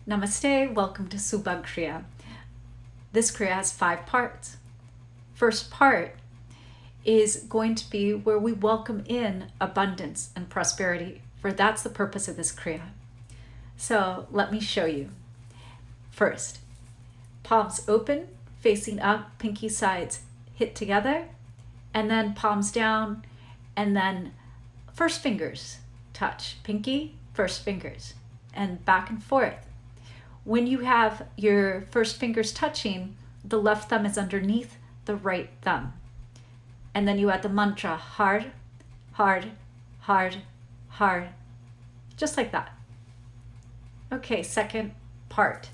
Namaste, welcome to Subagh Kriya. This Kriya has 5 parts. First part is going to be where we welcome in abundance and prosperity, for that's the purpose of this Kriya. So let me show you. First, palms open, facing up, pinky sides hit together, and then palms down, and then first fingers touch, pinky, first fingers, and back and forth. When you have your first fingers touching, the left thumb is underneath the right thumb. And then you add the mantra, hard, hard, hard, hard, just like that. Okay, second part.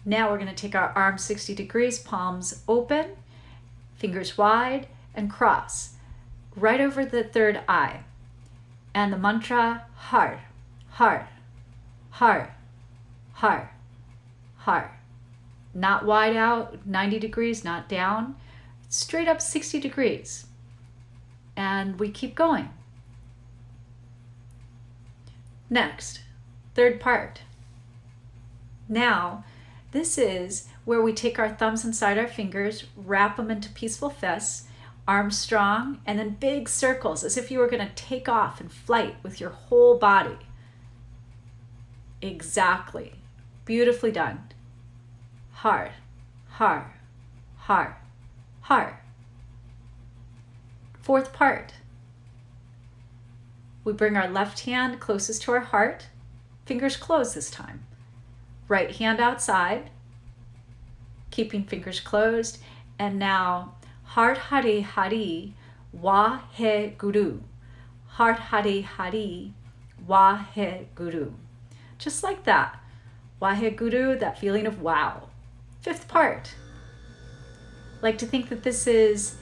Now we're going to take our arms 60 degrees, palms open, fingers wide, and cross right over the third eye. And the mantra, hard, hard, hard, hard, hard. Not wide out, 90 degrees, not down. Straight up 60 degrees. And we keep going. Next, third part. Now, this is where we take our thumbs inside our fingers, wrap them into peaceful fists, arms strong, and then big circles as if you were going to take off in flight with your whole body. Exactly. Beautifully done. Hard, hard, hard, hard. Fourth part. We bring our left hand closest to our heart, fingers closed this time. Right hand outside, keeping fingers closed. And now, Hard Hare Hari Wahe Guru. Hard Hare Hari Wahe Guru. Just like that. Wahe Guru, that feeling of wow. Fifth part. Like to think that this is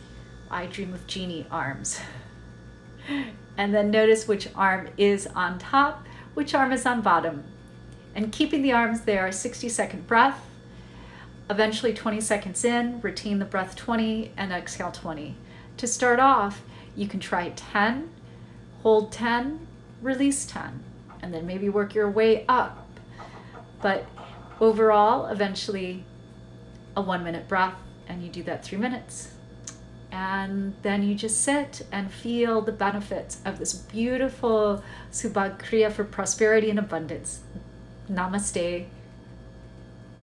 I Dream of Genie arms. And then notice which arm is on top, which arm is on bottom. And keeping the arms there, 60-second breath. Eventually 20 seconds in, retain the breath 20 and exhale 20. To start off, you can try 10, hold 10, release 10, and then maybe work your way up. But overall, eventually a 1-minute breath, and you do that 3 minutes. And then you just sit and feel the benefits of this beautiful Subagh Kriya for prosperity and abundance. Namaste.